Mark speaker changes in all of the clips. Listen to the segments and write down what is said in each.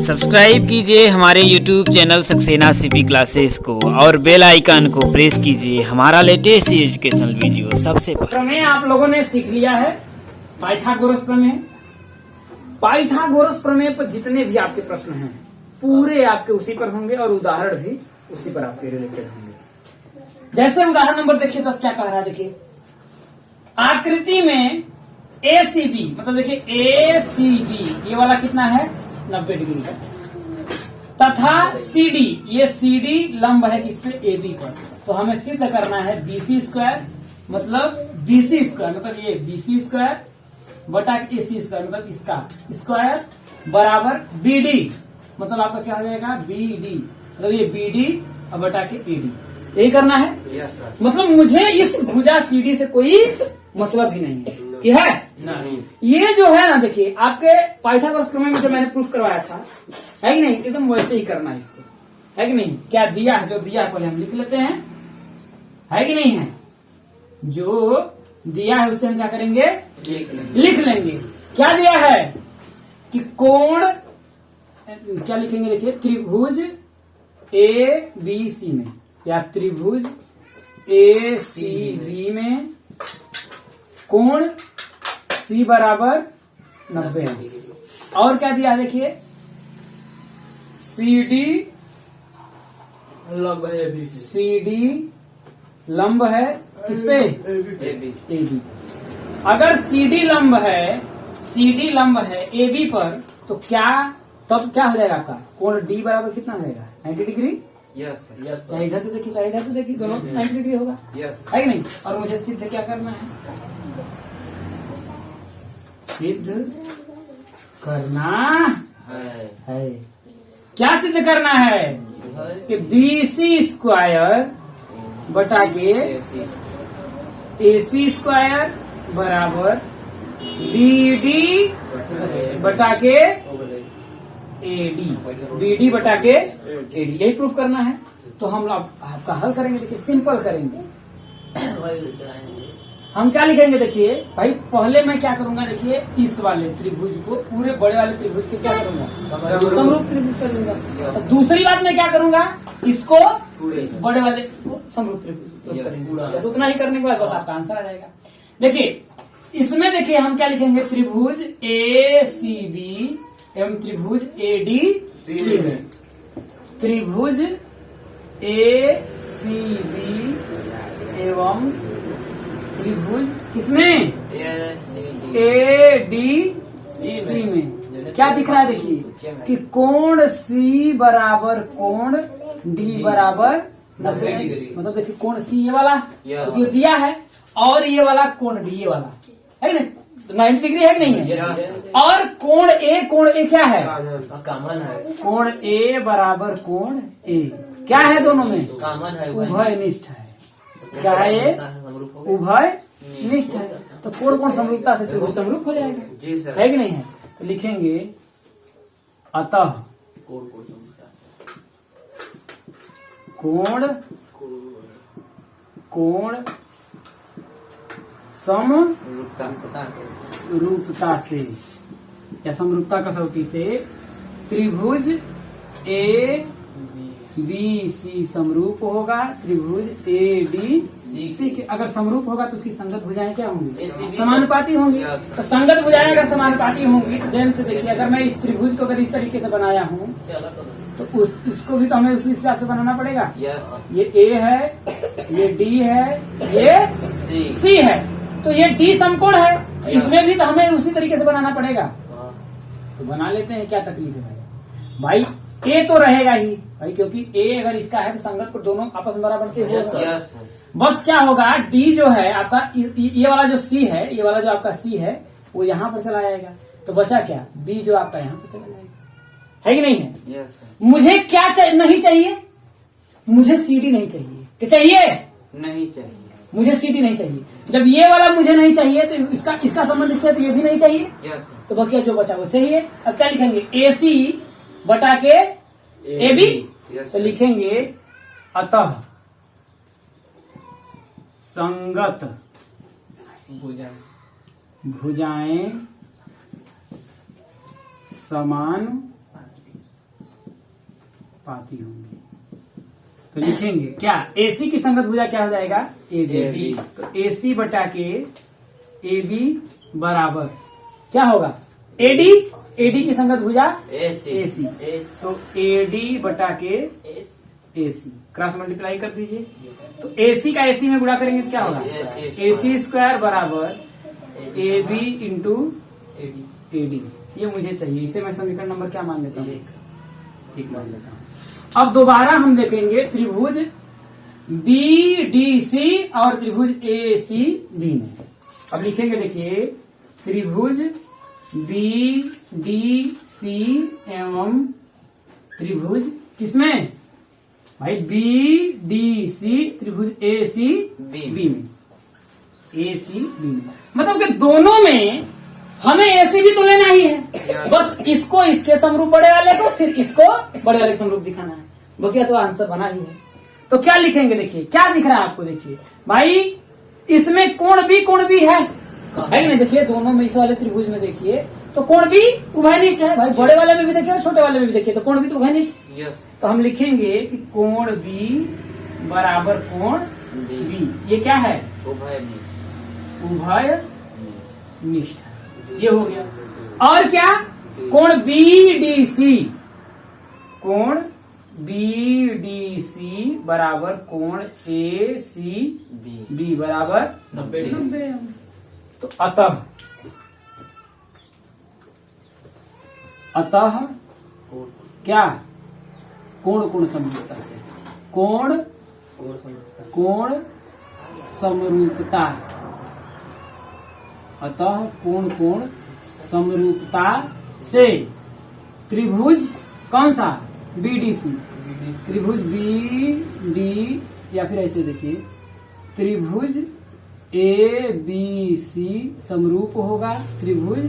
Speaker 1: Subscribe कीजिए हमारे YouTube channel Saxena CP classes को और बेल आइकन को प्रेस कीजिए हमारा लेटेस्ट एजुकेशनल वीडियो सबसे पहले।
Speaker 2: प्रमेय आप लोगों ने सीख लिया है पाइथागोरस प्रमेय। पाइथागोरस प्रमेय पर जितने भी आपके प्रश्न हैं पूरे आपके उसी पर होंगे और उदाहरण भी उसी पर आपके रिलेटेड होंगे। जैसे उदाहरण नंबर देखिए 10 क्या कह रहा है, देखिए आकृति में ACB मतलब देखिए ACB ये वाला कितना है 90 डिग्री का, तथा CD ये CD लंब है किस पे AB पर। तो हमें सिद्ध करना है BC स्क्वायर मतलब BC स्क्वायर मतलब ये BC स्क्वायर बटा AC स्क्वायर मतलब इसका स्क्वायर बराबर BD मतलब आपका क्या हो जाएगा BD मतलब ये BD और बटा के AD यही करना है। yes, मतलब मुझे इस भुजा CD से कोई मतलब ही नहीं है कि है नहीं। ये जो है ना देखिए आपके पाइथागोरस प्रमेय में जो मैंने प्रूफ करवाया था है कि नहीं, एकदम वैसे ही करना है इसको, है कि नहीं। क्या दिया है, जो दिया है पहले हम लिख लेते हैं, है कि नहीं है। जो दिया है उससे हम क्या करेंगे लिख लेंगे। क्या दिया है कि कोण क्या लिखेंगे, देखिए त्रिभुज ABC में या त्रिभुज ACB में कोण C बराबर 90 अंश। और क्या दिया है देखिए CD लंब है किस पे AB। अगर CD लंब है AB पर तो क्या तब क्या हो जाएगा आपका कोण D बराबर कितना हो जाएगा 90 डिग्री। यस चाहे इधर से देखिए चाहे इधर से देखिए दोनों 90 डिग्री होगा, है कि नहीं। और मुझे सिद्ध क्या करना है, सिद्ध करना है। क्या सिद्ध करना है कि BC स्क्वायर बटा के AC स्क्वायर बराबर BD बटा के AD BD बटा के AD यही प्रूफ करना है। तो हम आपका हल करेंगे, देखिए सिंपल करेंगे। हम क्या लिखेंगे देखिए भाई, पहले मैं क्या करूंगा देखिए इस वाले त्रिभुज को पूरे बड़े वाले त्रिभुज के क्या करूंगा समरूप त्रिभुज कर दूंगा। और दूसरी बात मैं क्या करूंगा इसको बड़े वाले को समरूप त्रिभुज करेंगे। बस उतना ही करने के बाद बस आपका आंसर आ जाएगा। देखिए इसमें देखिए हम क्या लिखेंगे त्रिभुज ACB एवं त्रिभुज ADC में त्रिभुज ACB एवं त्रिभुज किसमें ADC में क्या दिख रहा है देखिए कि कोण C बराबर कोण D बराबर 90 डिग्री मतलब देखिए कोण C ये वाला तो ये दिया है और ये वाला कोण D ये वाला है ना 90 डिग्री है कि नहीं है। और कोण A क्या है कॉमन है, कोण A बराबर कोण A क्या है दोनों में कॉमन है उभयनिष्ठ है। क्या है ये उभय निष्ठ है। तो कोण समरूपता से त्रिभुज समरूप हो जाएगा, है कि नहीं है। तो लिखेंगे अतः कोण समरूपता से या समरूपता कसौटी से त्रिभुज ABC समरूप होगा त्रिभुज ADC के। अगर समरूप होगा तो उसकी संगत भुजाएं क्या होंगी समानुपाती होंगी। तो संगत भुजाएं अगर समानुपाती होंगी तो जैसे से देखिए अगर मैं इस त्रिभुज को अगर इस तरीके से बनाया हूँ तो उसको भी तो हमें उसी हिसाब से बनाना पड़ेगा। ये A है, ये D है, ये C है, तो ये D समकोण है, इसमें भी तो हमें उसी तरीके से बनाना पड़ेगा। तो बना लेते हैं, क्या तकलीफ है भाई। A तो रहेगा ही भाई क्योंकि A अगर इसका है तो संगत को दोनों आपस में बराबर के होगा। बस क्या होगा D जो है आपका ये वाला जो C है, ये वाला जो आपका C है वो यहाँ पर चला जाएगा। तो बचा क्या B जो आपका यहाँ पर चला जाएगा, है कि नहीं है। मुझे क्या नहीं चाहिए, मुझे CD नहीं चाहिए। क्या चाहिए नहीं चाहिए, मुझे CD नहीं चाहिए। जब ये वाला मुझे नहीं चाहिए तो इसका संबंध इससे तो ये भी नहीं चाहिए। तो बकिया जो बचा वो चाहिए। अब क्या लिखेंगे AC बटा के AB। तो लिखेंगे अतः संगत भुजाएं समान पाती होंगी। तो लिखेंगे क्या, AC की संगत भुजा क्या हो जाएगा, AB। तो AC बटा के AB बराबर क्या होगा, AD की संगत भुजा AC। तो AD बटा के AC क्रॉस मल्टीप्लाई कर दीजिए। तो AC का AC में गुणा करेंगे तो क्या होगा, AC स्क्वायर बराबर AB इंटू AD। ये मुझे चाहिए, इसे मैं समीकरण नंबर क्या मान लेता हूँ, एक मान लेता हूँ। अब दोबारा हम देखेंगे त्रिभुज BDC और त्रिभुज ACB में। अब लिखेंगे, देखिए त्रिभुज BDC एवं त्रिभुज किसमें भाई, BDC त्रिभुज ACB में, ACB में मतलब कि दोनों में हमें ACB तो लेना ही है, बस इसको इसके समरूप बड़े वाले को, फिर इसको बड़े वाले के समरूप दिखाना है। बकिया तो आंसर बना ही है। तो क्या लिखेंगे, देखिए क्या दिख रहा है आपको, देखिए भाई इसमें कोण भी है कि नहीं, देखिए दोनों में इस वाले त्रिभुज में देखिए तो कोण भी उभयनिष्ठ है भाई, बड़े वाले में भी देखिए और छोटे वाले में भी देखिए तो कोण भी तो उभयनिष्ठ। तो हम लिखेंगे कि कोण B बराबर कोण B, ये क्या है, उभयनिष्ठ, ये हो गया। और क्या, कोण BDC बराबर कोण ACB बराबर 90 अंश। तो अतः क्या, कोण समरूपता से, कोण समरूपता, अतः कोण समरूपता से त्रिभुज कौन सा, BDC, त्रिभुज BD या फिर ऐसे देखिए त्रिभुज ABC समरूप होगा त्रिभुज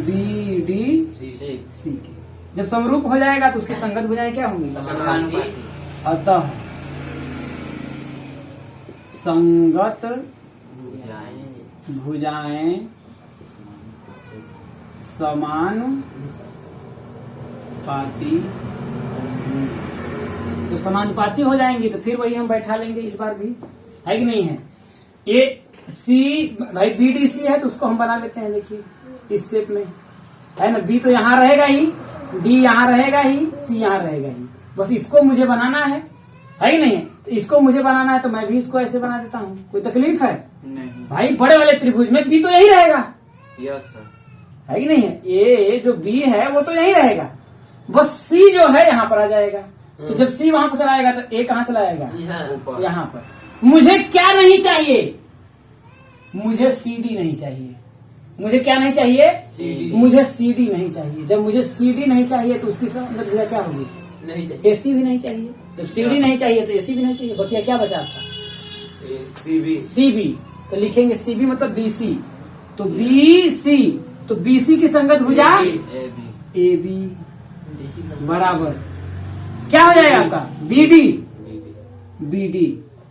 Speaker 2: BDC के। जब समरूप हो जाएगा तो उसकी संगत भुजाएं क्या होंगी, अतः संगत भुजाएं समानुपाती। जब समानुपाती हो जाएंगी तो फिर वही हम बैठा लेंगे इस बार भी, है कि नहीं है। ये C भाई BDC है तो उसको हम बना लेते हैं, देखिए इस शेप में है ना, B तो यहाँ रहेगा ही, D यहाँ रहेगा ही, C यहाँ रहेगा ही, बस इसको मुझे बनाना है कि नहीं है। तो इसको मुझे बनाना है तो मैं भी इसको ऐसे बना देता हूँ, कोई तकलीफ है
Speaker 3: नहीं
Speaker 2: भाई, बड़े वाले त्रिभुज में B तो यही रहेगा,
Speaker 3: यस सर,
Speaker 2: है कि नहीं है। ये जो B है वो तो यही रहेगा, बस C जो है यहाँ पर आ जाएगा। तो जब C वहां पर चला आएगा तो A कहाँ चला आएगा,
Speaker 3: ऊपर
Speaker 2: यहाँ पर। मुझे क्या नहीं चाहिए, मुझे CD नहीं चाहिए, मुझे क्या नहीं चाहिए,
Speaker 3: CD।
Speaker 2: मुझे CD नहीं चाहिए। जब मुझे CD नहीं चाहिए तो उसकी संगत भुजा क्या होगी,
Speaker 3: नहीं चाहिए,
Speaker 2: AC भी नहीं चाहिए। जब CD नहीं चाहिए तो AC भी नहीं चाहिए, बकिया क्या बचा था, CB। तो लिखेंगे CB मतलब BC, तो BC, तो BC की संगत भुजा AB बराबर क्या हो जाएगा आपका, BD।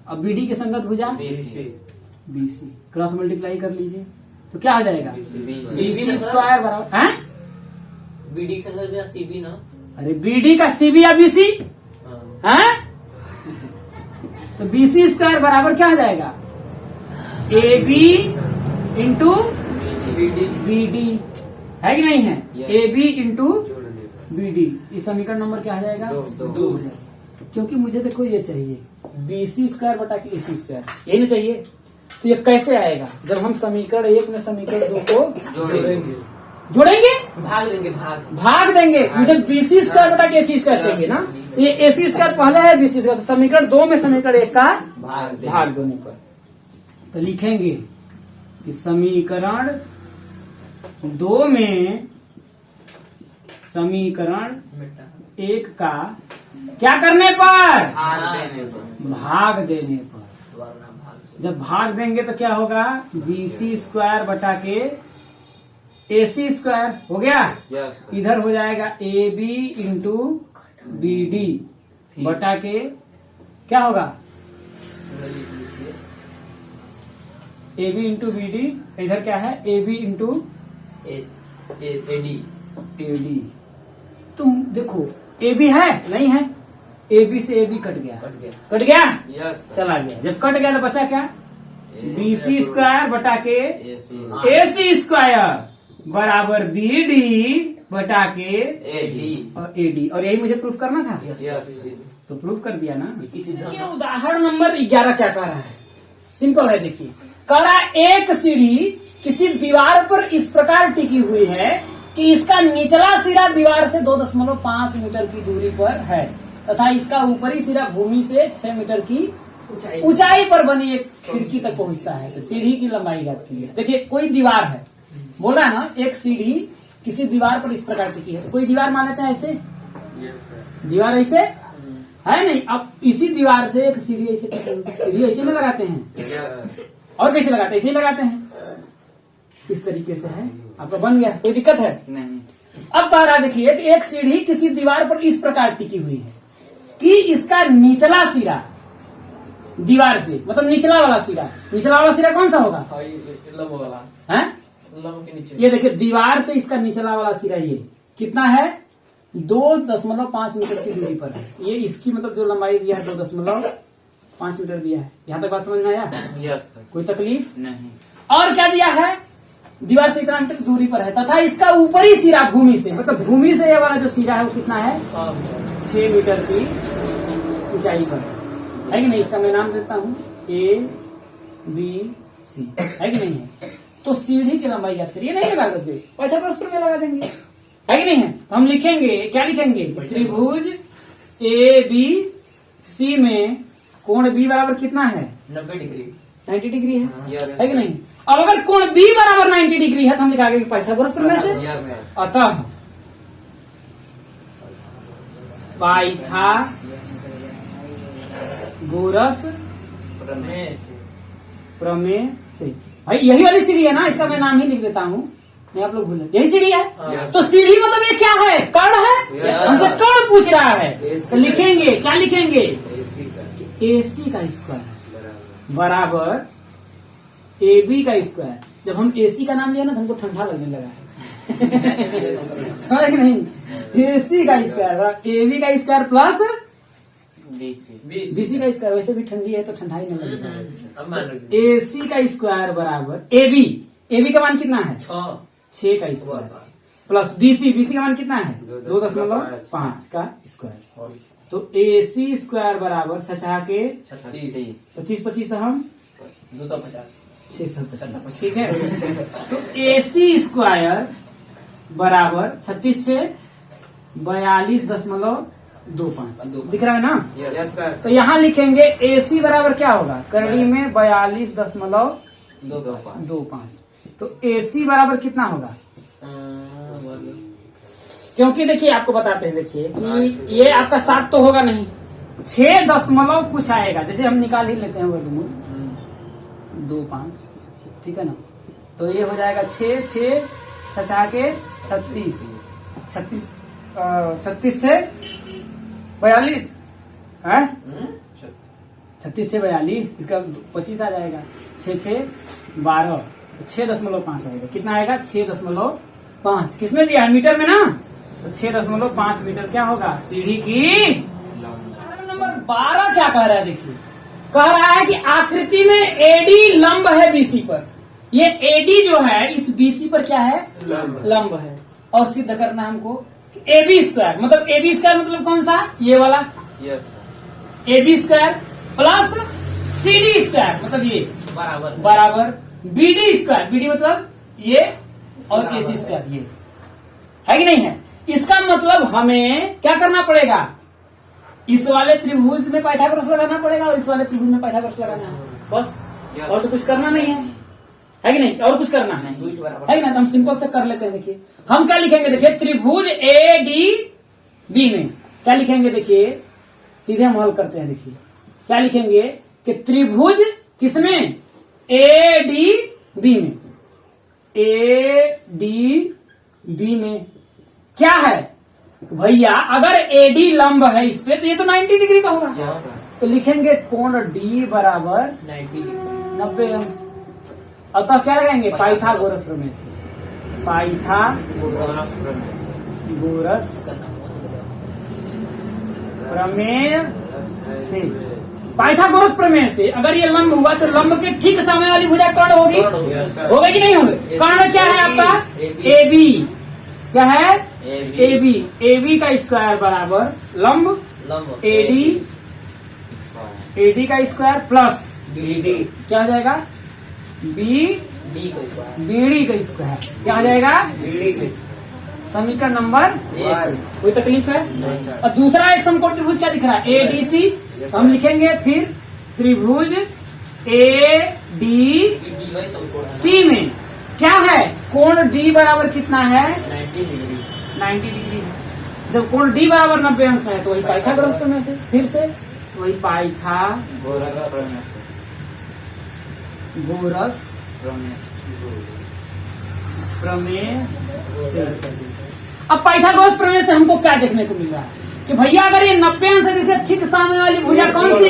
Speaker 2: अब BD की संगत भुजा BC, क्रॉस मल्टीप्लाई कर लीजिए तो क्या हो जाएगा, BC स्क्वायर बराबर है,
Speaker 3: BD की संगत भुजा CB ना,
Speaker 2: अरे BD का CB या BC है, तो BC स्क्वायर बराबर क्या हो जाएगा, AB इंटू BD, है कि नहीं है, AB इंटू BD। इस समीकरण नंबर क्या हो जाएगा, 2। क्योंकि मुझे देखो ये चाहिए BC स्क्वायर बटा के AC स्क्वायर, यही ना चाहिए। तो ये कैसे आएगा, जब हम समीकरण 1 में समीकरण 2 को जोड़ेंगे, भाग देंगे। मुझे BC स्क्वायर बटा के AC स्क्वायर चाहिए ना, ये AC स्क्वायर पहले है BC स्क्वायर, तो समीकरण 2 में समीकरण 1 का भाग देने पर तो लिखेंगे कि समीकरण 2 में समीकरण 1 का क्या करने पर, भाग देने पर। जब भाग देंगे तो क्या होगा, BC स्क्वायर बटा के AC स्क्वायर हो गया, इधर हो जाएगा AB इंटू BD बटा के क्या होगा, AB इंटू BD, इधर क्या है AB इंटू AD। तुम देखो ए बी है नहीं है, ए बी से ए बी कट गया,
Speaker 3: कट गया।
Speaker 2: कट गया,
Speaker 3: यस सर।
Speaker 2: चला गया। जब कट गया तो बचा क्या, बी सी स्क्वायर बटा के
Speaker 3: AC
Speaker 2: ए सी स्क्वायर बराबर बी डी बटा के
Speaker 3: AD
Speaker 2: और ए डी। और यही मुझे प्रूफ करना था,
Speaker 3: यस
Speaker 2: तो प्रूफ कर दिया ना।
Speaker 3: किसी
Speaker 2: देखिए उदाहरण नंबर 11 क्या कह रहा है, सिंपल है। देखिए कह रहा है एक सीढ़ी किसी दीवार पर इस प्रकार टिकी हुई है कि इसका निचला सिरा दीवार से 2.5 मीटर की दूरी पर है तथा इसका ऊपरी सिरा भूमि से 6 मीटर की ऊंचाई पर बनी एक खिड़की तक पहुंचता है। तो सीढ़ी की लंबाई ज्ञात कीजिए। देखिए कोई दीवार है, बोला ना एक सीढ़ी किसी दीवार पर इस प्रकार टिकी है, तो कोई दीवार मान लेते हैं ऐसे, दीवार ऐसे है नहीं। अब इसी दीवार से एक सीढ़ी ऐसे सीढ़ी ऐसे नहीं लगाते हैं, और कैसे लगाते हैं, ऐसे ही लगाते हैं, इस तरीके से है। आपका बन गया, कोई दिक्कत है
Speaker 3: नहीं।
Speaker 2: अब कह रहा देखिए कि एक सीढ़ी किसी दीवार पर इस प्रकार टिकी हुई है कि इसका निचला सिरा दीवार से, मतलब निचला वाला सिरा कौन सा होगा
Speaker 3: लंब वाला
Speaker 2: है,
Speaker 3: लंब के नीचे।
Speaker 2: ये देखिए दीवार से इसका निचला वाला सिरा ये कितना है, 2.5 मीटर की दूरी पर है। ये इसकी मतलब जो लंबाई दिया है 2.5 मीटर दिया है। यहाँ तक बात समझ में आया,
Speaker 3: यस सर।
Speaker 2: कोई तकलीफ
Speaker 3: नहीं।
Speaker 2: और क्या दिया है, दीवार से इतना मीटर दूरी पर है तथा इसका ऊपरी सिरा भूमि से, मतलब भूमि से ये वाला जो सिरा है वो कितना है, 6 मीटर की ऊंचाई पर है कि नहीं। इसका मैं नाम देता हूँ ए बी सी, है कि नहीं है। तो सीढ़ी की लंबाई याद करिए, नहीं लगा देंगे अच्छा तो उस पर लगा देंगे, है कि नहीं है। तो हम लिखेंगे, क्या लिखेंगे, त्रिभुज ए बी सी में कोण बी बराबर कितना है,
Speaker 3: 90 डिग्री
Speaker 2: 90 डिग्री है,
Speaker 3: यस
Speaker 2: है कि नहीं। अब अगर कोण बी बराबर 90 डिग्री है तो हम लिखाएंगे पाइथागोरस प्रमेय से।
Speaker 3: Yes sir.
Speaker 2: अतः पाइथागोरस
Speaker 3: प्रमेय से।
Speaker 2: प्रमेय से, भाई यही वाली सीढ़ी है ना, इसका मैं नाम ही लिख देता हूँ, नहीं आप लोग भूल, यही सीढ़ी है।
Speaker 3: Yes.
Speaker 2: तो सीढ़ी मतलब ये क्या है, कर्ण है,
Speaker 3: Yes.
Speaker 2: हमसे कर्ण पूछ रहा है।
Speaker 3: AC
Speaker 2: तो लिखेंगे, क्या लिखेंगे,
Speaker 3: AC का
Speaker 2: AC का स्क्वायर
Speaker 3: बराबर
Speaker 2: बराबर AB का स्क्वायर। जब हम AC का नाम लिया ना तो हमको ठंडा लगने लगा है समझ कि नहीं, AC का स्क्वायर बराबर AB का स्क्वायर प्लस BC का स्क्वायर। वैसे भी ठंडी है तो ठंडा ही नहीं लगेगा।
Speaker 3: अब मान लीजिए
Speaker 2: AC का स्क्वायर बराबर AB का मान कितना है, 6 का स्क्वायर प्लस BC का मान कितना है, 2.5 का स्क्वायर। तो AC स्क्वायर बराबर 6 के 25 हम
Speaker 3: 250
Speaker 2: 650, ठीक है। तो AC स्क्वायर बराबर 36 से 42.25 दिख रहा है ना।
Speaker 3: Yes sir.
Speaker 2: तो यहाँ लिखेंगे AC बराबर क्या होगा, करड़ी में 42.25। तो AC बराबर कितना होगा, क्योंकि देखिए आपको बताते हैं, देखिए कि ये आपका 7 तो होगा नहीं, 6 दशमलव कुछ आएगा, जैसे हम निकाल ही लेते हैं वर्गमूल 2.5, ठीक है ना। तो ये हो जाएगा 6 के 36 से 42 है, 36 से 42, इसका 25 आ जाएगा, 6 12, 6.5 आएगा। कितना आएगा, 6.5। किसमें दिया है, मीटर में ना, तो 6.5 मीटर क्या होगा सीढ़ी की। नंबर 12 क्या कह रहा है, देखिए कह रहा है कि आकृति में एडी लंब है बीसी पर। ये एडी जो है इस बीसी पर क्या है, लंब है। और सिद्ध करना है हमको AB स्क्वायर, मतलब AB स्क्वायर मतलब कौन सा, ये वाला
Speaker 3: yes
Speaker 2: AB square plus CD square मतलब ये
Speaker 3: बराबर
Speaker 2: बराबर BD स्क्वायर, BD मतलब ये, और AC स्क्वायर ये, है कि नहीं है। इसका मतलब हमें क्या करना पड़ेगा, इस वाले त्रिभुज में पाइथागोरस लगाना पड़ेगा और इस वाले त्रिभुज में पाइथागोरस लगाना है, बस। और तो कुछ करना नहीं है कि नहीं, और कुछ करना है कि ना। तो हम सिंपल से कर लेते हैं। देखिए हम क्या लिखेंगे, देखिए त्रिभुज ADB में क्या लिखेंगे, देखिए सीधे हम हल करते हैं। देखिए क्या लिखेंगे कि त्रिभुज किसमें, ADB में, ADB में क्या है भैया, अगर AD लंब है इस पे तो ये तो 90 डिग्री का होगा। तो लिखेंगे कोण D बराबर 90 अंश। अतः क्या लगाएंगे, पाइथागोरस प्रमेय से, पाइथागोरस प्रमेय से, पाइथागोरस प्रमेय से अगर ये लंब हुआ तो लंब के ठीक सामने वाली भुजा कर्ण होगी, होगा कि नहीं होगी? कर्ण क्या है आपका? A B. क्या है? A B. ए बी का स्क्वायर बराबर लंब एडी का स्क्वायर प्लस क्या हो जाएगा? बी बीडी का स्क्वायर। क्या हो जाएगा? समीकरण नंबर 1। कोई तकलीफ है? और दूसरा एक समकोण त्रिभुज क्या दिख रहा है? एडीसी। तो हम लिखेंगे फिर त्रिभुज ए डी सी में क्या है? कोण डी बराबर कितना है? 90 डिग्री। जब कोण डी बराबर 90 अंश है तो वही पाइथागोरस प्रमेय से, फिर से वही पाइथागोरस प्रमेय से। अब पाइथागोरस प्रमेय से हमको क्या देखने को मिल रहा है कि भैया अगर ये 90 अंश दिखे ठीक सामने वाली भुजा कौन सी?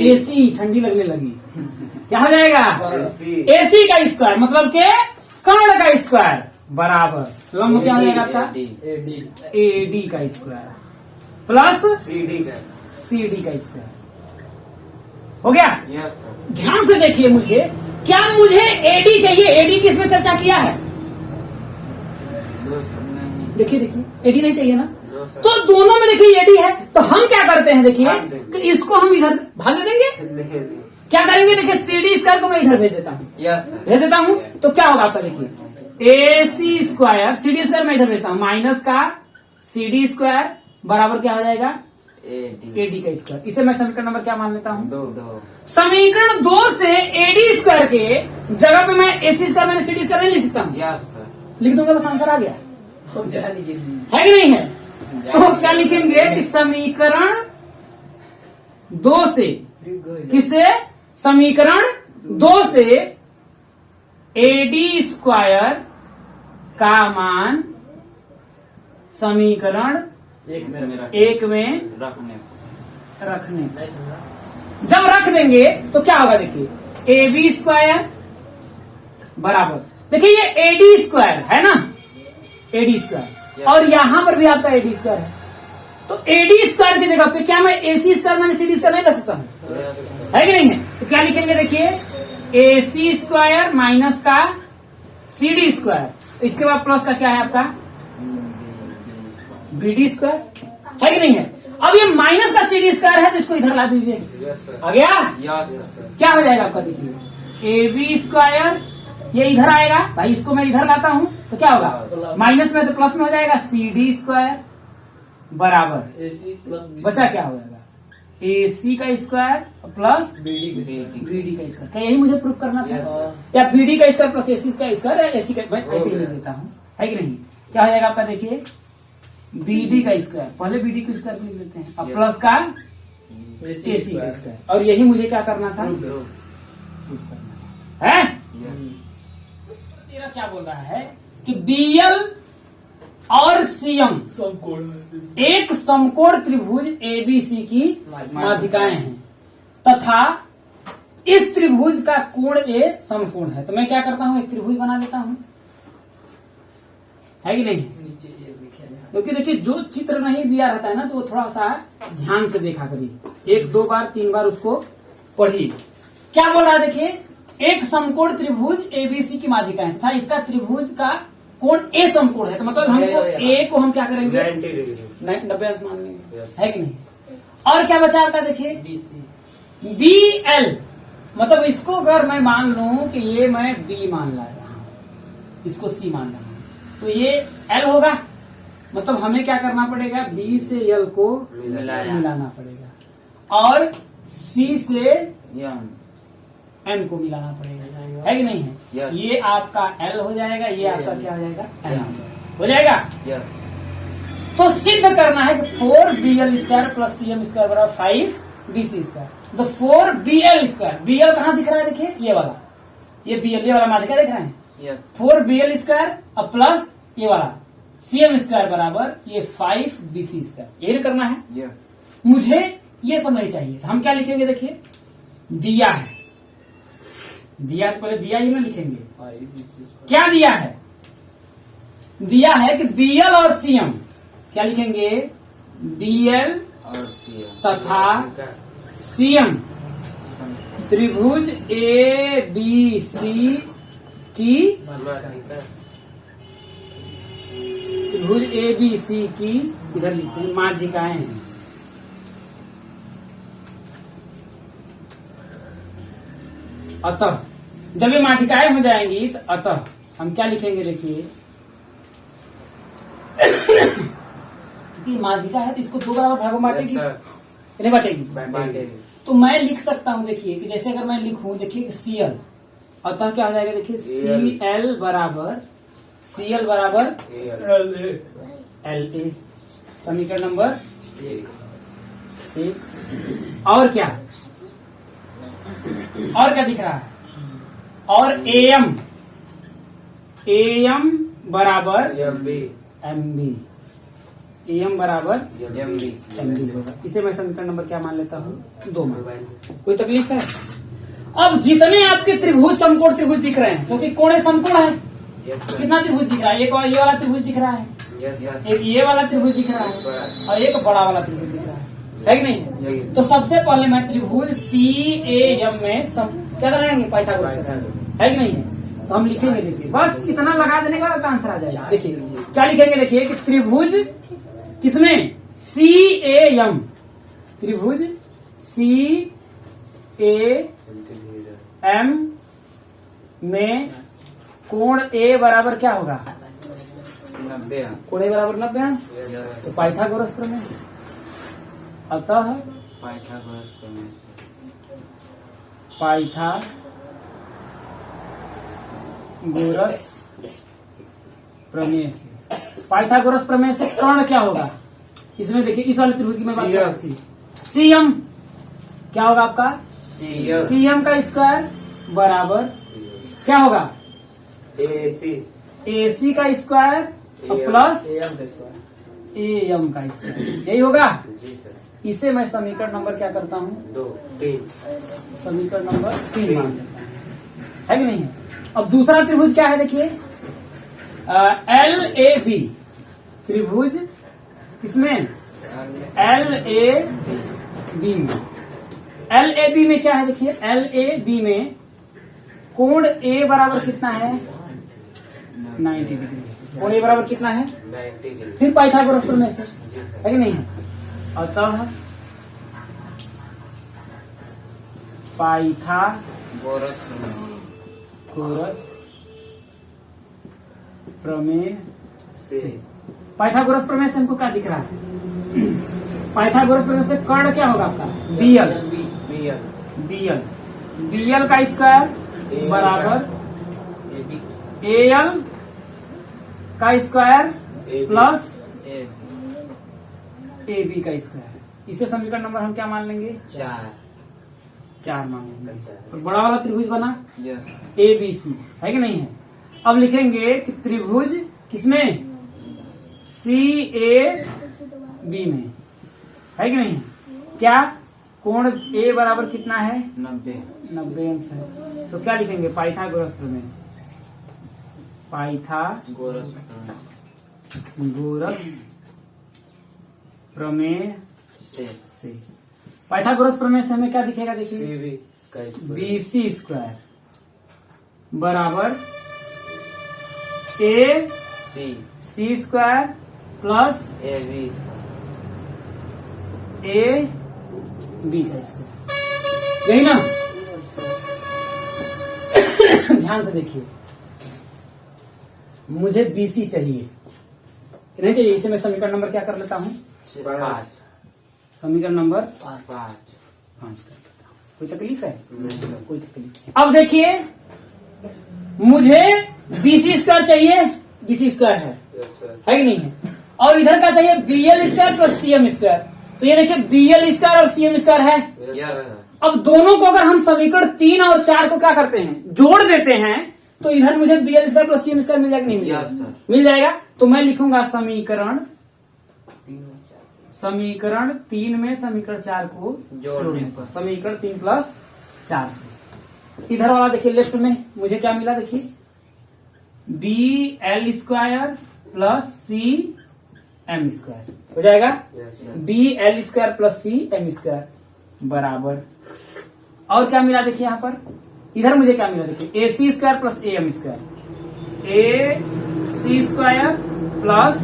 Speaker 2: एसी। ठंडी लगने लगी। क्या हो जाएगा? एसी का स्क्वायर मतलब के कर्ण का स्क्वायर बराबर लंब क्या हो जाएगा आपका? एडी का स्क्वायर प्लस सीडी का स्क्वायर। हो गया? ध्यान से देखिए मुझे, क्या मुझे एडी चाहिए? एडी की इसमें चर्चा किया है? देखिए एडी नहीं चाहिए ना, तो दोनों में देखिए एडी है। तो हम क्या करते हैं देखिए, तो इसको हम इधर भाग देंगे। क्या करेंगे? देखिए सीडी स्क्वायर को मैं इधर भेज देता हूँ, भेज देता हूँ। तो क्या होगा आपका? देखिए एसी स्क्वायर सीडी स्क्वायर मैं इधर भेजता हूँ, माइनस का सीडी स्क्वायर बराबर क्या हो जाएगा? एडी का स्क्वायर। इसे मैं समीकरण नंबर क्या मान लेता हूँ? समीकरण 2 से एडी स्क्वायर के जगह पे मैं एसी स्क्वायर मैंने सीडी स्क्वायर नहीं लिख सकता हूँ? लिख दूंगा, बस आंसर आ गया। है कि नहीं है? तो क्या लिखेंगे कि समीकरण 2 से, किसे? समीकरण 2 से एडी स्क्वायर का मान समीकरण 1 में रखने। जब रख देंगे तो क्या होगा? देखिए ए बी स्क्वायर बराबर, देखिए ये एडी स्क्वायर है ना, एडी स्क्वायर, और यहां पर भी आपका एडी स्क्वायर है। तो एडी स्क्वायर की जगह पे क्या मैं एसी स्क्वायर मैंने सीडी स्क्वायर नहीं रख सकता हूं? है कि नहीं है? तो क्या लिखेंगे? देखिए एसी स्क्वायर माइनस का सीडी स्क्वायर, इसके बाद प्लस का क्या है आपका? BD square. है कि नहीं है? अब ये माइनस का सीडी स्क्वायर है तो इसको इधर ला दीजिए। आ गया? क्या हो जाएगा आपका? देखिए ए बी स्क्वायर ये इधर आएगा भाई, इसको मैं इधर लाता हूं तो क्या होगा? माइनस में तो प्लस में हो जाएगा सीडी स्क्वायर बराबर बचा क्या हो जाएगा? एसी का स्क्वायर प्लस बीडी का स्क्वायर। क्या यही मुझे प्रूफ करना था? या बीडी का स्क्वायर प्लस एसी का स्क्वायर या एसी का? मैं ऐसे ही लिख देता हूँ, है कि नहीं? क्या हो जाएगा आपका? देखिए बीडी का स्क्वायर, पहले बीडी का स्क्वायर लिख लेते हैं, अब प्लस का एसी का स्क्वायर। और यही मुझे क्या करना था? है? तेरा क्या बोल रहा है कि बीएल और सीएम एक समकोण त्रिभुज एबीसी की माध्यिकाएं हैं तथा इस त्रिभुज का कोण ए समकोण है। तो मैं क्या करता हूं? एक त्रिभुज बना लेता हूं, है कि नहीं? क्योंकि देखिए जो चित्र नहीं दिया रहता है ना तो वो थोड़ा सा ध्यान से देखा करिए, 1 2 बार 3 बार उसको पढ़िए। क्या बोल रहा है? देखिए एक समकोण त्रिभुज एबीसी की माध्यिकाएं तथा इसका त्रिभुज का कोण ए समकोण है। तो मतलब हमको ए को हम क्या करेंगे? 90 अंश मान लेंगे, है कि नहीं? और क्या बचा आपका? देखिए बी एल, मतलब इसको अगर मैं मान लूं कि ये मैं बी मान ला रहा हूं, इसको सी मान रहा हूं, तो ये एल होगा। मतलब हमें क्या करना पड़ेगा? बी से एल को मिलाना पड़ेगा और सी से एम को मिलाना पड़ेगा, है कि नहीं है? ये आपका एल हो जाएगा, ये आपका क्या हो जाएगा? एल हो जाएगा। तो सिद्ध करना है कि 4BL square plus CM square बराबर 5BC स्क्वायर। तो 4BL स्क्वायर, BL कहाँ दिख रहा है? देखिए ये वाला, ये BL ये वाला माध्यिका देख रहे हैं? 4BL स्क्वायर और प्लस ये वाला CM स्क्वायर बराबर ये 5BC स्क्वायर। यही करना है। मुझे ये समझ चाहिए। हम क्या लिखेंगे? देखिए दिया है, दिया तो पहले दिया ही ना लिखेंगे। क्या दिया है? दिया है कि BL और CM क्या लिखेंगे? BL
Speaker 3: और सी
Speaker 2: तथा सीएम त्रिभुज ए बी सी की त्रिभुज ए बी सी की इधर लिखते हैं माध्यिकाएं हैं। अतः जब ये माध्यिकाएं हो जाएंगी तो अतः हम क्या लिखेंगे, देखिए क्योंकि माध्यिका है तो इसको दो बराबर भागों में बांटेगी, नहीं बांटेगी। तो मैं लिख सकता हूं, देखिए कि जैसे अगर मैं लिखूं, देखिए कि सीएल, अतः क्या हो जाएगा, देखिए सीएल बराबर एल ए, समीकरण नंबर 1। और क्या दिख रहा है, और एएम बराबर एमबी, एम बराबर एमबी होगा। इसे मैं समीकरण नंबर क्या मान लेता हूँ, 2 मान। कोई तकलीफ है? अब जितने आपके त्रिभुज समकोण त्रिभुज दिख रहे हैं, क्योंकि कोण समकोण है, कितना त्रिभुज दिख रहा है, एक ये वाला त्रिभुज दिख रहा है, एक ये वाला त्रिभुज दिख रहा है, और एक बड़ा वाला त्रिभुज दिख रहा है कि नहीं? तो सबसे पहले मैं त्रिभुज सी ए एम में क्या लगाएंगे, पाइथागोरस है कि नहीं है? तो हम लिखेंगे, देखिए बस इतना लगा देने का आंसर आ जाएगा। देखिए क्या लिखेंगे, देखिए कि त्रिभुज किसमें, सी ए एम, त्रिभुज सी ए एम में कोण ए बराबर क्या होगा,
Speaker 3: 90,
Speaker 2: कोण ए बराबर 90 अंश। तो पाइथागोरस प्रमेय, अतः
Speaker 3: पाइथागोरस
Speaker 2: प्रमेय से, पाइथागोरस प्रमेय से कर्ण क्या होगा, इसमें देखिए इस वाले त्रिभुज की मैं बात कर रहा हूं, सीएम क्या होगा आपका, सीएम का स्क्वायर बराबर क्या होगा, एसी का स्क्वायर प्लस एएम का स्क्वायर, यही होगा। इसे मैं समीकरण नंबर क्या करता हूँ,
Speaker 3: 3,
Speaker 2: समीकरण नंबर 3 मान लेता हूँ, है कि नहीं है? अब दूसरा त्रिभुज क्या है, देखिए एल ए बी, त्रिभुज किसमें, एल ए बी में, एल ए बी में क्या है, देखिए एल ए बी में कोण ए बराबर कितना है, 90 डिग्री। कोण ए बराबर कितना है,
Speaker 3: 90।
Speaker 2: फिर पाइथागोरस प्रमेय से, है कि नहीं है? अतः पाइथागोरस प्रमेय से, पाइथागोरस प्रमेय से हमको क्या दिख रहा है, पाइथागोरस प्रमेय से कर्ण क्या होगा आपका, बीएल का स्क्वायर बराबर एएल का स्क्वायर प्लस ए बी का स्क्वायर। इसे समीकरण नंबर हम क्या मान लेंगे, 4 मान लेंगे। तो बड़ा वाला त्रिभुज बना ए बी सी, है कि नहीं है? अब लिखेंगे कि त्रिभुज किसमें, सी ए बी में, है कि नहीं है? क्या कोण ए बराबर कितना है, 90 अंश है। तो क्या लिखेंगे, पाइथागोरस प्रमेय से, पाइथागोरस प्रमेय से, पाइथागोरस प्रमेय से हमें क्या दिखेगा, देखिए बी सी स्क्वायर बराबर ए C square plus A B का स्क्वायर, यही ना? ध्यान से देखिए, मुझे बीसी चाहिए, नहीं चाहिए, इसे मैं समीकरण नंबर क्या कर लेता हूँ,
Speaker 3: 5,
Speaker 2: समीकरण नंबर
Speaker 3: 5
Speaker 2: कर लेता हूँ। कोई तकलीफ है, कोई तकलीफ नहीं। अब देखिए मुझे बीसी स्क्वायर चाहिए, बीसी स्क्वायर है कि नहीं है? और इधर का चाहिए BL square plus CM square. तो ये देखिए बीएल स्क्वायर और सीएम स्क्वायर है। अब दोनों को अगर हम समीकरण 3 और 4 को क्या करते हैं, जोड़ देते हैं, तो इधर मुझे BL square plus CM square मिल जाएगा, नहीं मिल जाएगा? मिल जाएगा। तो मैं लिखूंगा समीकरण 3 में समीकरण 4 को जोड़ने पर, समीकरण 3 प्लस 4 से इधर वाला देखिए लेफ्ट में मुझे क्या मिला, देखिए B L square plus C M square हो जाएगा।
Speaker 3: Yes sir.
Speaker 2: B L square plus C M square बराबर, और क्या मिला देखिए यहाँ पर, इधर मुझे क्या मिला देखिए, A C square plus A M square, A C square plus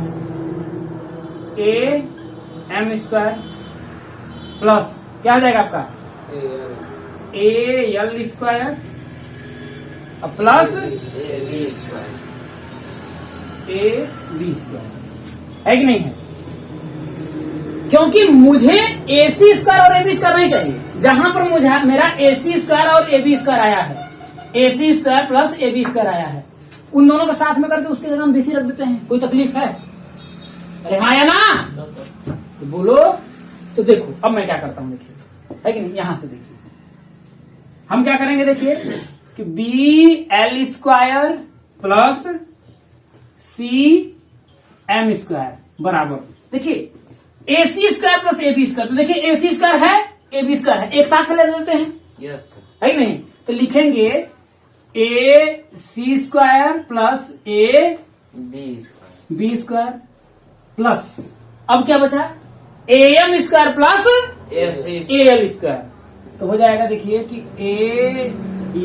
Speaker 2: A M square plus क्या हो जाएगा आपका, A L square plus A B square, है कि नहीं है? क्योंकि मुझे ए सी स्क्वायर और ए बी स्क्वायर नहीं चाहिए, जहां पर मुझे मेरा ए सी स्क्वायर और ए बी स्क्वायर आया है, A C square plus A B square आया है, उन दोनों को साथ में करके उसके जगह हम बी सी रख देते हैं। कोई तकलीफ है? अरे हाँ या ना? तो बोलो। तो देखो अब मैं क्या करता हूं, देखिए, है कि नहीं, यहां से देखिए हम क्या करेंगे, देखिए कि B L square plus C M square बराबर, देखिए A C square plus A B square, तो देखिए ए सी स्क्वायर है ए बी स्क्वायर है, एक साथ ले लेते हैं,
Speaker 3: यस सर।
Speaker 2: है कि नहीं? तो लिखेंगे A C square plus A B square plus, अब क्या बचा, A M square plus A L square, तो हो जाएगा देखिए कि A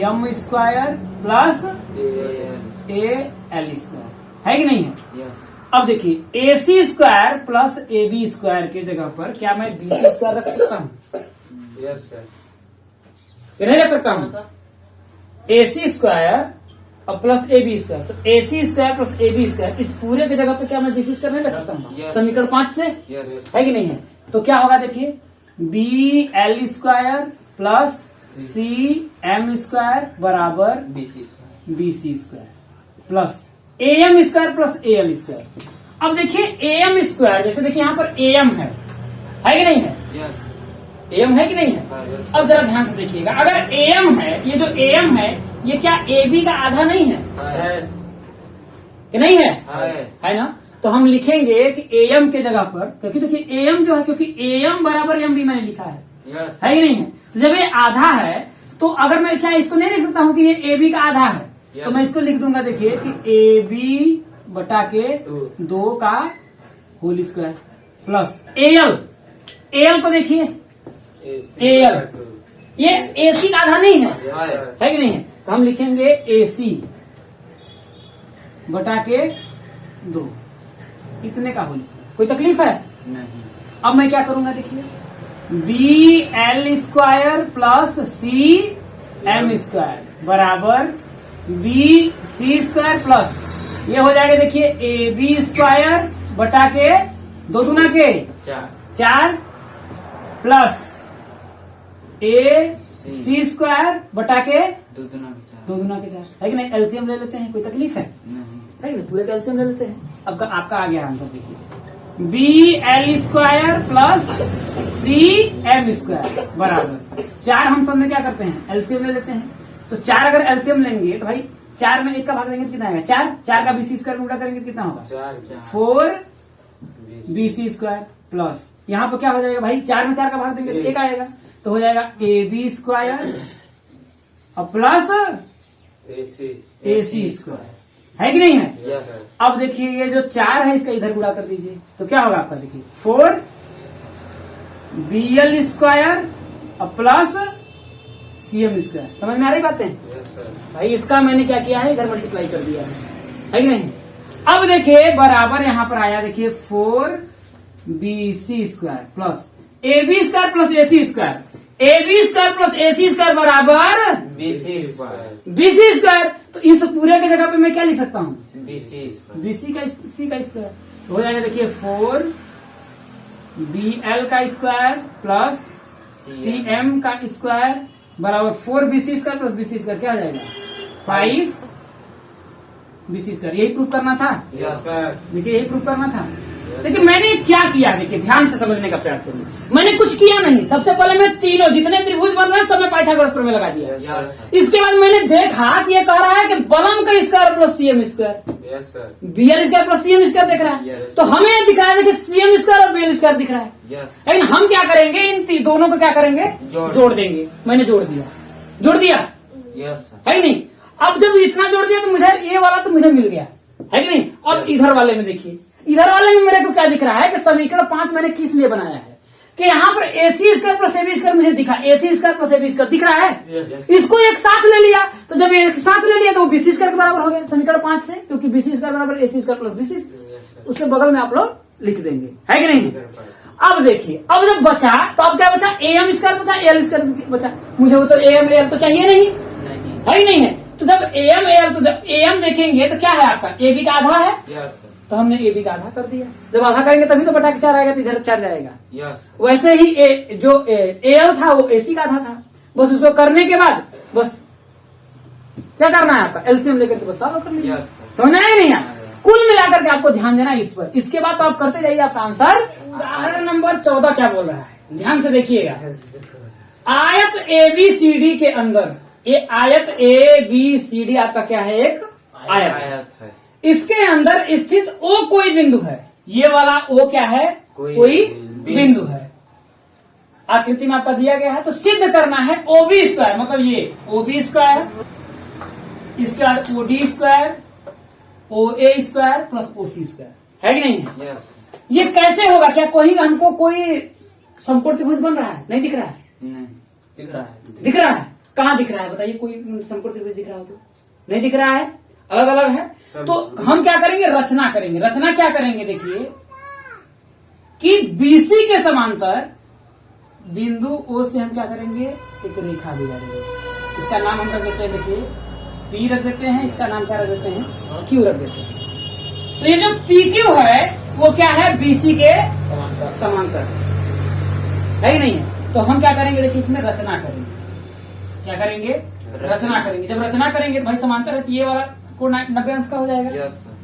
Speaker 2: M square plus A L square, है कि नहीं है?
Speaker 3: यस।
Speaker 2: अब देखिए A C square plus A B square के जगह पर क्या मैं बी सी स्क्वायर रख सकता हूँ?
Speaker 3: Yes sir.
Speaker 2: कि नहीं रख सकता हूँ? ए सी स्क्वायर और प्लस ए बी स्क्वायर, तो A C square plus A B square, इस पूरे की जगह पे क्या मैं बी सी स्क्वायर नहीं रख सकता हूँ?
Speaker 3: Yes.
Speaker 2: समीकरण 5 से,
Speaker 3: यस।
Speaker 2: है कि नहीं है? तो क्या होगा देखिए, B L square plus C M square बराबर B C square plus A M square plus A L square. अब देखिए ए एम स्क्वायर, जैसे देखिए यहाँ पर ए एम है कि नहीं है?
Speaker 3: यस।
Speaker 2: ए एम है कि नहीं है? अब जरा ध्यान से देखिएगा, अगर ए एम है, ये जो ए एम है ये क्या ए बी का आधा नहीं है? कि नहीं है? है ना? तो हम लिखेंगे कि ए एम के जगह पर, क्योंकि देखिए ए एम जो है, क्योंकि ए एम बराबर एम बी मैंने लिखा है,
Speaker 3: यस।
Speaker 2: है कि नहीं है? तो जब ये आधा है तो अगर मैं क्या इसको नहीं लिख सकता हूँ कि ये ए बी का आधा है, तो मैं इसको लिख दूंगा देखिए कि ए बी बटा के 2 का whole square plus A L को देखिए ए एल, ये ए सी का आधा नहीं है कि नहीं है? तो हम लिखेंगे ए सी बटा के 2, इतने का होल स्क्वायर। कोई तकलीफ है?
Speaker 3: नहीं।
Speaker 2: अब मैं क्या करूंगा देखिए, B L square plus C M square बराबर बी सी स्क्वायर प्लस, ये हो जाएगा देखिए ए बी स्क्वायर बटा के 2 दूना के 4 प्लस ए सी स्क्वायर बटा के 2 दूना के 4, है कि नहीं? एलसीएम ले लेते हैं, कोई तकलीफ है? है कि नहीं? पूरे का एलसीएम ले लेते हैं। अब आपका आ गया आंसर देखिए, B L square plus C M square बराबर 4, हम सब में क्या करते हैं, एलसीएम ले लेते हैं। तो 4 अगर एलसीएम लेंगे तो भाई 4 में 1 का भाग देंगे तो कितना आएगा, 4 का बी सी स्क्वायर में उल्टा करेंगे तो कितना होगा, 4 बी सी स्क्वायर प्लस, यहाँ पर क्या हो जाएगा भाई, 4 में 4 का भाग देंगे तो 1 आएगा, तो हो जाएगा ए बी स्क्वायर और प्लस ए सी स्क्वायर, है कि नहीं है?
Speaker 3: यस।
Speaker 2: अब देखिए ये जो 4 है इसका इधर गुणा कर दीजिए, तो क्या होगा आपका, देखिए 4 बी एल स्क्वायर और प्लस सी एम स्क्वायर। समझ में आ रही बातें?
Speaker 3: Yes sir.
Speaker 2: भाई इसका मैंने क्या किया है, इधर मल्टीप्लाई कर दिया है कि नहीं? अब देखिए बराबर यहाँ पर आया, देखिए 4 B C square plus A B square plus A C square, A B square plus A C square बराबर
Speaker 3: B C square.
Speaker 2: B C square. तो इस पूरे के जगह पे मैं क्या लिख सकता हूँ,
Speaker 3: B C square.
Speaker 2: B C का स्क्वायर, तो हो जाएगा देखिए 4 बी एल का स्क्वायर प्लस सी एम का स्क्वायर बराबर 4 B C square plus B C square, क्या हो जाएगा 5 बी सी स्क्वायर। यही प्रूफ करना था,
Speaker 3: यस सर।
Speaker 2: देखिए यही प्रूफ करना था। देखिए मैंने क्या किया, देखिए ध्यान से समझने का प्रयास करिए, मैंने कुछ किया नहीं। सबसे पहले मैं तीनों जितने त्रिभुज बन रहे हैं सब में पाइथागोरस प्रमेय लगा दिया।
Speaker 3: यस
Speaker 2: इसके बाद मैंने देखा कि ये कह रहा है कि बलम का square plus C M square,
Speaker 3: yes sir.
Speaker 2: B L square plus C M square दिख रहा है,
Speaker 3: Yes.
Speaker 2: तो हमें दिख रहा है कि सी एम स्क्वायर और बी एल स्क्वायर दिख रहा है।
Speaker 3: यस।
Speaker 2: लेकिन हम क्या करेंगे, इन दोनों को क्या करेंगे, जोड़ देंगे। मैंने जोड़ दिया
Speaker 3: यस सर।
Speaker 2: है कि नहीं? अब जब इतना जोड़ दिया तो मुझे ये वाला तो मुझे मिल गया, है कि नहीं? अब इधर वाले में देखिए, इधर वाले में मेरे को क्या दिख रहा है कि समीकरण 5 मैंने किस लिए बनाया है कि यहाँ पर AC square plus AB square मुझे दिखा, AC square plus AB square दिख रहा है। इसको एक साथ ले लिया, तो जब एक साथ ले लिया तो वो BC स्क्वायर के बराबर हो गया समीकरण 5 से, क्योंकि BC स्क्वायर बराबर AC स्क्वायर प्लस BC, उसके बगल में आप लोग लिख देंगे, है कि नहीं। अब देखिए, अब जब बचा तो अब क्या बचा, AM स्क्वायर बचा, AL स्क्वायर बचा। मुझे वो तो AM AL तो चाहिए नहीं, है ही नहीं है। तो जब AM AL, तो जब AM देखेंगे तो क्या है आपका, AB का आधा है, तो हमने AB का आधा कर दिया। जब आधा करेंगे तभी तो बटा के 4 आएगा, तो इधर 4 जाएगा। वैसे ही जो AL था वो AC का आधा था। बस उसको करने के बाद बस क्या करना है आपका, एलसीएम लेकर के बस सॉल्व कर लिया। समझ में आया नहीं है। कुल मिलाकर के आपको ध्यान देना इस पर। इसके बाद तो आप करते जाइए आपका आंसर। उदाहरण नंबर 14 क्या बोल रहा है, ध्यान से देखिएगा। आयत ABCD के अंदर, ये आयत ABCD आपका क्या है, एक आयत है। इसके अंदर स्थित O कोई बिंदु है। ये वाला O क्या है, कोई बिंदु है। आकृति में आपका दिया गया है, तो सिद्ध करना है OB स्क्वायर, मतलब ये OB स्क्वायर, इसके बाद OD square, OA square plus OC square, है कि नहीं है। ये कैसे होगा, क्या कोई हमको कोई समकोण त्रिभुज बन रहा है, नहीं दिख रहा है,
Speaker 3: दिख रहा है,
Speaker 2: दिख रहा है। कहाँ दिख रहा है बताइए, कोई समकोण त्रिभुज दिख रहा हो तो, नहीं दिख रहा है, अलग अलग है। तो हम क्या करेंगे, रचना करेंगे। रचना क्या करेंगे, देखिए कि BC के समांतर बिंदु O से हम क्या करेंगे, एक रेखा भी डालेंगे। इसका नाम हम रख देते हैं, देखिए P रख देते हैं, इसका नाम क्या रख देते हैं, Q रख देते हैं। तो ये जो PQ है वो क्या है, BC के समांतर, है कि नहीं है। तो हम क्या करेंगे, देखिए इसमें रचना करेंगे। क्या करेंगे, रचना करेंगे। जब रचना करेंगे तो भाई समांतर है, तो ये वाला कोण 90 अंश का हो जाएगा,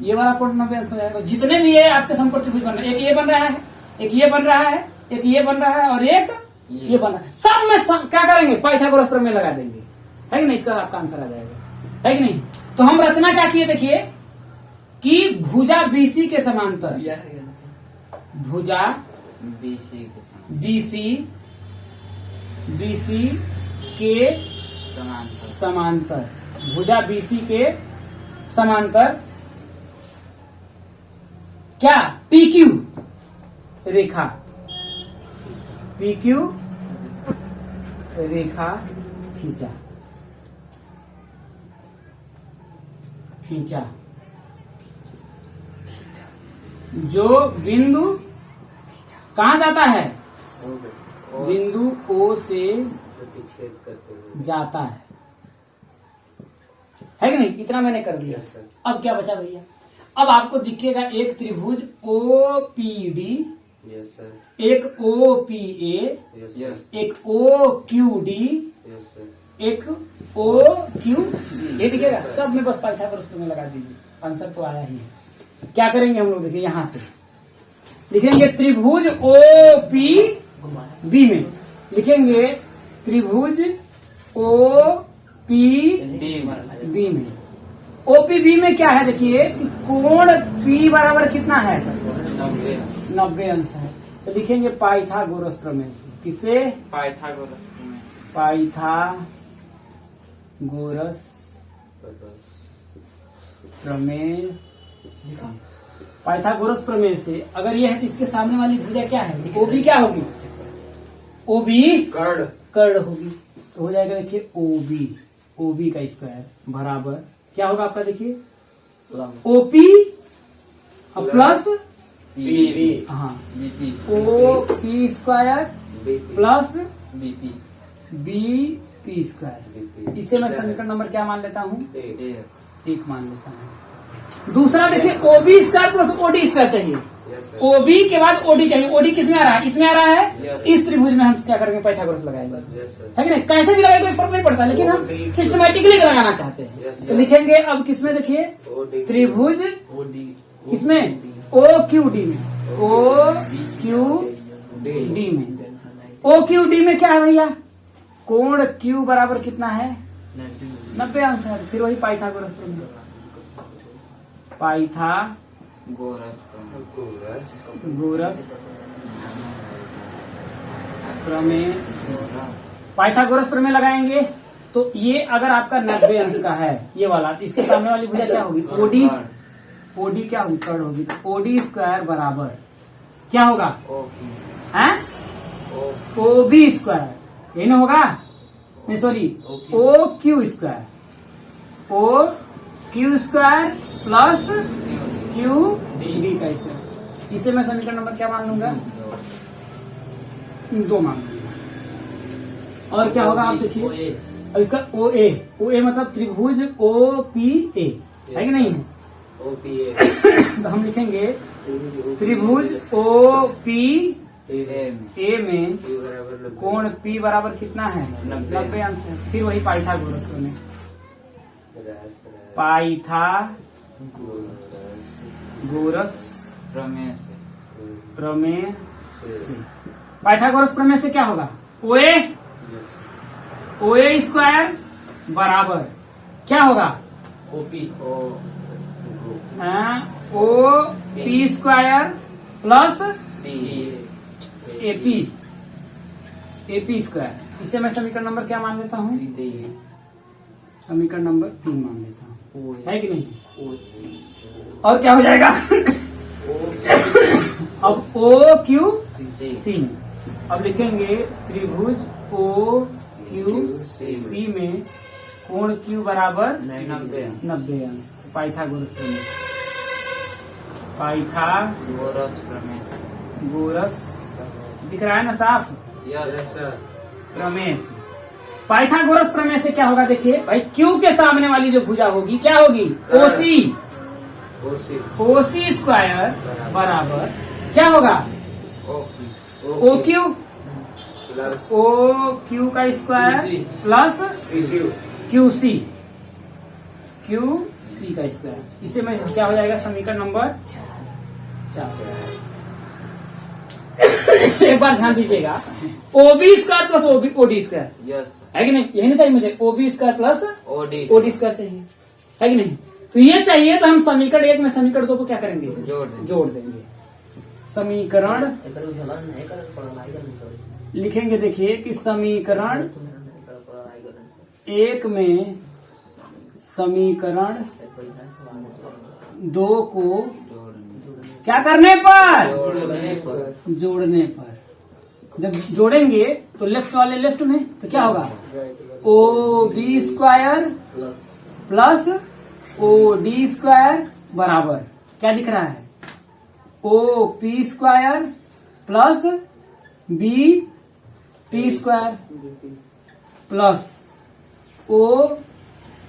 Speaker 2: ये वाला कोण 90 अंश का हो जाएगा। जितने भी ये आपके समकोण त्रिभुज बन रहे हैं, एक ये बन रहा है, एक ये बन रहा है, एक ये बन रहा है और एक ये बन रहा है, सब में क्या करेंगे, पाइथागोरस प्रमेय लगा देंगे, है कि नहीं। इसका आपका आंसर आ जाएगा, है कि नहीं। तो हम रचना क्या किए, देखिए कि भुजा BC के समांतर, भुजा BC के समांतर, भुजा BC के समांतर क्या, PQ रेखा, PQ रेखा खींचा, जो बिंदु कहां जाता है, बिंदु O से
Speaker 3: प्रतिच्छेद करते हुए
Speaker 2: जाता है कि नहीं। इतना मैंने कर दिया। अब क्या बचा भैया, अब आपको दिखेगा एक त्रिभुज OPD, एक OPA, एक OQD, एक OQC, ये दिखेगा। सब में बस पाइथागोरस प्रमेय लगा दीजिए, आंसर तो आया ही है। क्या करेंगे हम लोग, देखिए यहां से लिखेंगे त्रिभुज OPB में लिखेंगे त्रिभुज OPB में। OPB में क्या है, देखिए कोण P बराबर कितना है, 90 अंश है। तो लिखेंगे पाइथागोरस प्रमेय से, किससे, पाइथागोरस प्रमेय, पाइथागोरस प्रमेय से। अगर ये है तो इसके सामने वाली भुजा क्या है, OB क्या होगी, OB कर्ण होगी। तो हो जाएगा देखिए OB का स्क्वायर बराबर क्या होगा आपका, देखिए OP प्लस हाँ OP square plus BP square. इसे मैं समीकरण नंबर क्या मान लेता हूँ, 1 मान लेता हूँ। दूसरा देखिए OB square plus OD square चाहिए, OB के बाद OD चाहिए। OD किस में आ रहा है, इसमें आ रहा है। इस त्रिभुज में हम क्या करेंगे, पाइथागोरस लगाएंगे, है कि नहीं। कैसे भी लगाए कोई फर्क नहीं पड़ता, लेकिन हम सिस्टमेटिकली लगाना चाहते हैं। तो लिखेंगे अब किसमें, देखिए त्रिभुज इसमें OQD में, OQD में, OQD में क्या है भैया, कोण Q बराबर कितना है, 90 अंश है। फिर वही पाइथागोरस प्रमेय, पाइथागोरस प्रमेय लगाएंगे। तो ये अगर आपका 90 अंश का है ये वाला, तो इसके सामने वाली भुजा क्या होगी, ओडी क्या होगी, थर्ड होगी, तो ओडी स्क्वायर बराबर क्या होगा, हैं, ओ बी स्क्वायर, ये ना होगा, नहीं sorry, O Q square, O Q square plus Q D का स्क्वायर। इसे मैं समीकरण नंबर क्या मान लूंगा, 2 मान लूंगा। और क्या होगा आप देखिए, अब इसका ओ ए मतलब त्रिभुज ओ पी ए है कि नहीं है, तो हम लिखेंगे त्रिभुज ओ पी ए में कोण पी बराबर कितना है, 90 अंश है। फिर वही पाइथागोरस प्रमेय, पाइथागोरस प्रमेय से, पाइथागोरस प्रमेय से क्या होगा, ओ ए स्क्वायर बराबर क्या होगा, O P square plus AP square. इसे मैं समीकरण नंबर क्या मान लेता हूँ, समीकरण नंबर 3 मान लेता हूँ, है कि नहीं। और क्या हो जाएगा अब ओ क्यू सी में, अब लिखेंगे त्रिभुज ओ क्यू सी में कोण क्यू बराबर 90 अंश, पाइथागोरस प्रमेय, पाइथागोरस दिख रहा है ना साफ, प्रमेय से, पाइथागोरस प्रमेय से क्या होगा देखिए भाई, क्यू के सामने वाली जो भुजा होगी क्या होगी, ओसी स्क्वायर बराबर क्या होगा, ओ क्यू का स्क्वायर प्लस क्यू सी का स्क्वायर। इसे में क्या हो जाएगा, समीकरण नंबर 4। एक बार ध्यान दीजिएगा, ओबी स्क्वायर प्लस ओडी स्क्वायर है कि नहीं, यही नहीं चाहिए मुझे, ओबी स्क्वायर प्लस ओडी स्क्वायर चाहिए, है कि नहीं। तो ये चाहिए, तो हम समीकरण 1 में समीकरण 2 को क्या करेंगे, जोड़ देंगे। समीकरण लिखेंगे, देखिए कि समीकरण 1 में समीकरण 2 को क्या करने पर, जोड़ने पर। जब जोड़ेंगे तो लेफ्ट वाले लेफ्ट में, तो क्या होगा, O B square plus O D square बराबर क्या दिख रहा है, O P square plus B P square plus O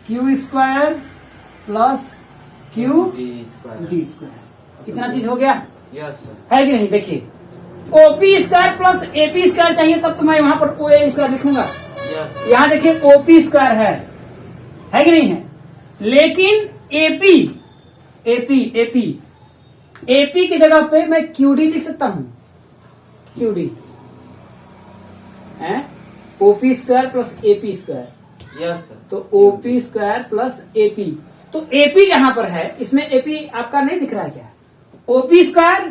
Speaker 2: Q square plus Q D square. कितना चीज हो गया, है कि नहीं। देखिए OP square plus AP square चाहिए, तब तो मैं वहां पर ओ ए स्क्वायर लिखूंगा। यहाँ देखिए ओपी स्क्वायर है कि नहीं है, लेकिन एपी की जगह पे मैं क्यूडी लिख सकता हूं, क्यूडी है OP square plus AP square, तो ओपी स्क्वायर प्लस एपी, तो एपी जहां पर है इसमें एपी आपका नहीं दिख रहा है क्या, ओपी स्क्वायर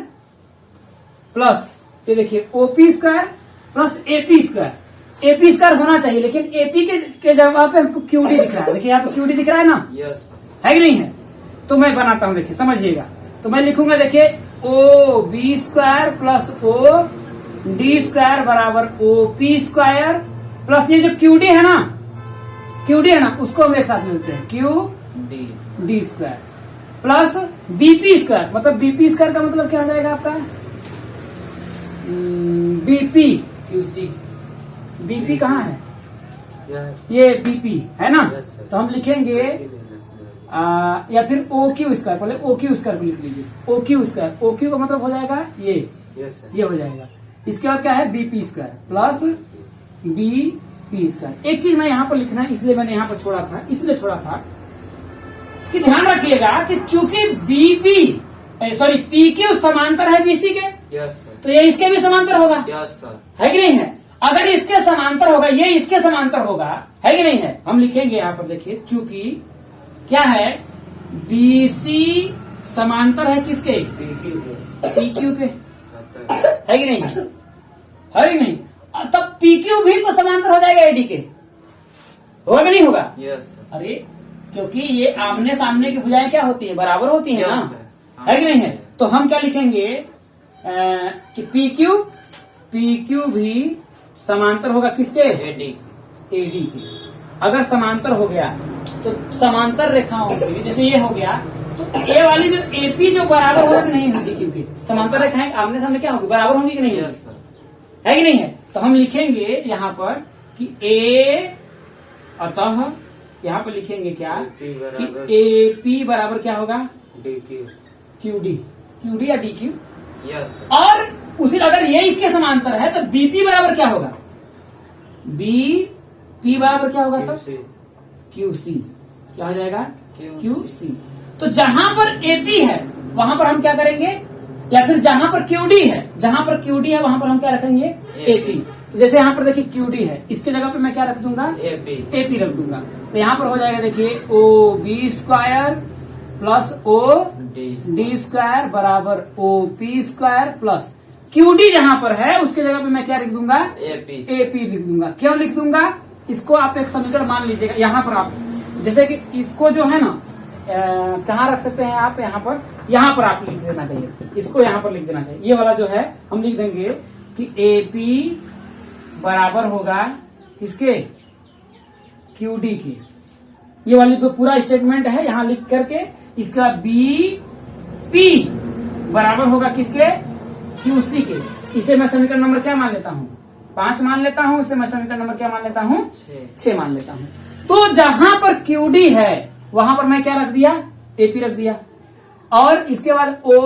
Speaker 2: प्लस, ये देखिए OP square plus AP square, AP square होना चाहिए, लेकिन एपी के जगह पे हमको क्यूडी दिख रहा है। देखिए यहाँ पे क्यूडी दिख रहा है ना, है कि नहीं है। तो मैं बनाता हूं, देखिए समझिएगा, तो मैं लिखूंगा, देखिए O B square plus O D square बराबर ओ पी स्क्वायर प्लस ये जो क्यूडी है ना, उसको हम एक साथ मिलते हैं, Q D square plus BP square, मतलब बीपी स्क्वायर का मतलब क्या हो जाएगा आपका, बीपी
Speaker 3: QC
Speaker 2: बीपी कहाँ है, ये बीपी है ना, तो हम लिखेंगे या फिर ओ क्यू स्क्वायर, पहले ओ क्यू स्क्वायर को लिख लीजिए, O Q square, O Q का मतलब हो जाएगा ये हो जाएगा। इसके बाद क्या है, BP square plus BP square. एक चीज मैं यहाँ पर लिखना है, इसलिए मैंने यहाँ पर छोड़ा था, कि ध्यान रखिएगा कि चूंकि PQ समांतर है BC के, तो ये इसके भी समांतर होगा, है कि नहीं है। अगर इसके समांतर होगा, ये इसके समांतर होगा, है कि नहीं है। हम लिखेंगे यहाँ पर, देखिए चूंकि क्या है, BC समांतर है किसके, PQ के, है कि नहीं, है कि नहीं। तब PQ भी तो समांतर हो जाएगा AD के, होगा कि नहीं होगा। अरे क्योंकि ये आमने सामने की भुजाएं क्या होती है, बराबर होती है ना, है कि नहीं है? तो हम क्या लिखेंगे कि पी क्यू भी समांतर होगा किसके?
Speaker 3: एडी
Speaker 2: एडी के। अगर समांतर हो गया तो समांतर रेखाओं के, जैसे ये हो गया, तो ए वाली जो एपी जो बराबर होगा कि नहीं होगी? क्योंकि समांतर रेखाएं आमने सामने क्या होगी? बराबर होंगी कि नहीं?
Speaker 3: Yes sir.
Speaker 2: है कि नहीं है? तो हम लिखेंगे यहाँ पर कि ए, अतः यहाँ पर लिखेंगे क्या कि एपी बराबर क्या होगा?
Speaker 3: D Q.
Speaker 2: क्यूडी या डी क्यू।
Speaker 3: Yes sir.
Speaker 2: और उसी अगर ये इसके समांतर है तो बीपी बराबर क्या होगा? बीपी बराबर क्या होगा तब? क्यूसी। क्या हो जाएगा? क्यूसी। तो जहां पर एपी है वहां पर हम क्या करेंगे? या फिर जहां पर क्यूडी है, वहां पर हम क्या रखेंगे? एपी। तो जैसे यहाँ पर देखिए क्यूडी है, इसके जगह पे मैं क्या रख दूंगा? एपी रख दूंगा। तो यहाँ पर हो जाएगा देखिए O B square plus O D square बराबर O P square plus QD जहां पर है उसके जगह पे मैं क्या लिख दूंगा? एपी लिख दूंगा। क्यों लिख दूंगा? इसको आप एक समीकरण मान लीजिएगा। यहाँ पर आप जैसे कि इसको जो है ना कहाँ रख सकते हैं आप? यहाँ पर आप लिख देना चाहिए, इसको यहाँ पर लिख देना चाहिए। ये वाला जो है हम लिख देंगे कि एपी बराबर होगा किसके? क्यूडी के। ये वाली जो पूरा स्टेटमेंट है यहाँ लिख करके इसका बीपी बराबर होगा किसके? क्यूसी के। इसे मैं समीकरण नंबर क्या मान लेता हूँ? 5 मान लेता हूँ। इसे मैं समीकरण नंबर क्या मान लेता हूँ? 6 मान लेता हूँ। तो जहां पर क्यूडी है वहां पर मैं क्या रख दिया? एपी रख दिया। और इसके बाद ओ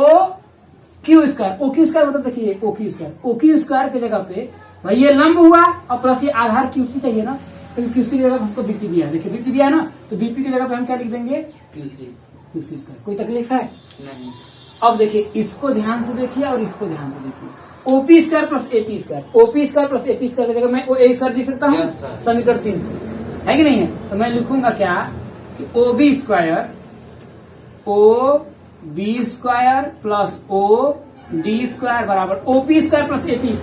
Speaker 2: क्यू स्क्वायर मतलब देखिए ओ क्यू स्क्वायर के जगह पे भाई ये लंब हुआ और प्लस ये आधार क्यूसी चाहिए ना, क्योंकि क्यूसी की जगह हमको बीपी दिया है। देखिए बीपी दिया है ना, तो बीपी की जगह पे हम क्या लिख देंगे? QC square. कोई तकलीफ है?
Speaker 3: नहीं।
Speaker 2: अब देखिए इसको ध्यान से देखिए और इसको ध्यान से देखिए। OP square plus AP square की जगह मैं ओ ए स्क्वायर लिख सकता हूँ
Speaker 3: Yes, sir.
Speaker 2: समीकरण 3 से, है कि नहीं है? तो मैं लिखूंगा क्या कि O B square plus O D square बराबर OP square plus AP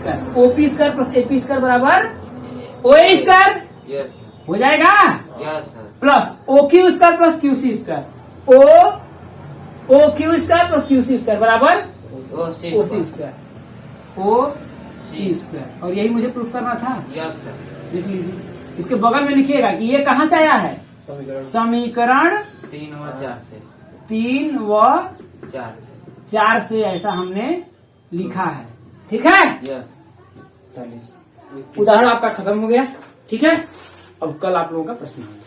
Speaker 2: square बराबर ओ ए स्क्वायर
Speaker 3: यस
Speaker 2: हो जाएगा
Speaker 3: sir.
Speaker 2: Plus O Q square plus QC square O Q square plus QC square बराबर ओ सी square. और यही मुझे proof करना था।
Speaker 3: Yes sir.
Speaker 2: देख लीजिए इसके बगल में लिखिएगा कि ये कहाँ से आया है? समीकरण
Speaker 3: 3 व 4 से।
Speaker 2: 3 व 4 से ऐसा हमने लिखा है। ठीक है?
Speaker 3: यस।
Speaker 2: चलिए उदाहरण आपका खत्म हो गया। ठीक है, अब कल आप लोगों का प्रश्न होगा।